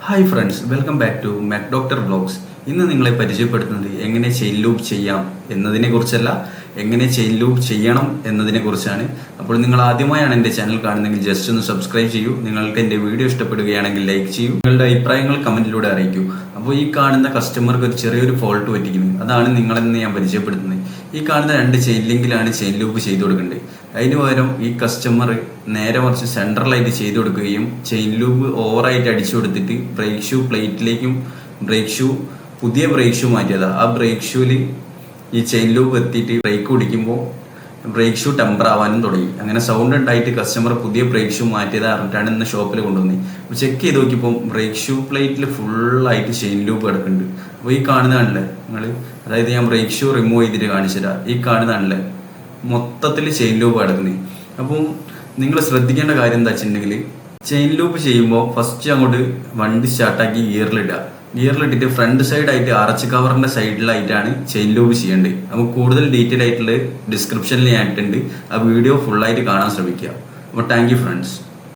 Hi friends, welcome back to Mac doctor vlogs. ഇന്ന് നിങ്ങളെ പരിചയപ്പെടുത്തുന്നത് എങ്ങനെ ചെയിൻ ലൂപ്പ് ചെയ്യാം എന്നതിനെ കുറിച്ചല്ല, എങ്ങനെ ചെയിൻ ലൂപ്പ് ചെയ്യണം എന്നതിനെ കുറിച്ചാണ്. അപ്പോൾ നിങ്ങൾ ആദ്യമായാണ് എൻ്റെ ചാനൽ കാണുന്നതെങ്കിൽ ജസ്റ്റ് ഒന്ന് സബ്സ്ക്രൈബ് ചെയ്യൂ. നിങ്ങൾക്ക് എൻ്റെ വീഡിയോ ഇഷ്ടപ്പെടുകയാണെങ്കിൽ ലൈക്ക് ചെയ്യൂ. നിങ്ങളുടെ അഭിപ്രായങ്ങൾ കമൻറ്റിലൂടെ അറിയിക്കൂ. അപ്പോൾ ഈ കാണുന്ന കസ്റ്റമർക്ക് ഒരു ചെറിയൊരു ഫോൾട്ട് പറ്റിക്കുന്നു. അതാണ് നിങ്ങളെന്ന് ഞാൻ പരിചയപ്പെടുത്തുന്നത്. ഈ കാണുന്ന 2 ചെയിൻ ലിങ്കിലാണ് ചെയിൻ ലൂപ്പ് ചെയ്ത് കൊടുക്കേണ്ടത്. അതിന് പകരം ഈ കസ്റ്റമർ നേരെ മറിച്ച് സെൻട്രലായിട്ട് ചെയ്ത് കൊടുക്കുകയും ചെയിൻ ലൂപ്പ് ഓവറായിട്ട് അടിച്ചു കൊടുത്തിട്ട് ബ്രേക്ക് ഷൂ പ്ലേറ്റിലേക്കും പുതിയ ബ്രേക്ക് ഷൂ മാറ്റിയതാണ്. ആ ബ്രേക്ക് ഷൂവിൽ ഈ ചെയിൻ ലൂപ്പ് എത്തിയിട്ട് ബ്രേക്ക് പിടിക്കുമ്പോൾ ബ്രേക്ക് ഷൂ ടെമ്പർ ആവാനും തുടങ്ങി. അങ്ങനെ സൗണ്ട് ഉണ്ടായിട്ട് കസ്റ്റമർ പുതിയ ബ്രേക്ക് ഷൂ മാറ്റിയത് അറിഞ്ഞിട്ടാണ് ഇന്ന് ഷോപ്പിൽ കൊണ്ടുവന്നത്. ചെക്ക് ചെയ്ത് നോക്കിയപ്പോൾ ബ്രേക്ക് ഷൂ പ്ലേറ്റിൽ ഫുള്ളായിട്ട് ചെയിൻ ലൂപ്പ് കിടക്കുന്നുണ്ട്. അപ്പോൾ ഈ കാണുന്നതാണല്ലേ നിങ്ങൾ, അതായത് ഞാൻ ബ്രേക്ക് ഷൂ റിമൂവ് ചെയ്തിട്ട് കാണിച്ചുതരാം. ഈ കാണുന്നതാണല്ലേ മൊത്തത്തിൽ ചെയിൻ ലൂപ്പ് കിടക്കുന്നത്. അപ്പം നിങ്ങൾ ശ്രദ്ധിക്കേണ്ട കാര്യം എന്താ വെച്ചിട്ടുണ്ടെങ്കിൽ, ചെയിൻ ലൂപ്പ് ചെയ്യുമ്പോൾ ഫസ്റ്റ് അങ്ങോട്ട് വണ്ടി സ്റ്റാർട്ടാക്കി ഗിയറിലിട്ടിട്ട് ഫ്രണ്ട് സൈഡായിട്ട് അറച്ച് കവറിന്റെ സൈഡിലായിട്ടാണ് ചെയിൻ ലൂപ്പ് ചെയ്യേണ്ടത്. നമുക്ക് കൂടുതൽ ഡീറ്റെയിൽ ആയിട്ടുള്ള ഡിസ്ക്രിപ്ഷനിൽ ഞാൻ ഇട്ടിട്ടുണ്ട്. ആ വീഡിയോ ഫുള്ളായിട്ട് കാണാൻ ശ്രമിക്കുക. അപ്പോൾ താങ്ക് യു ഫ്രണ്ട്സ്.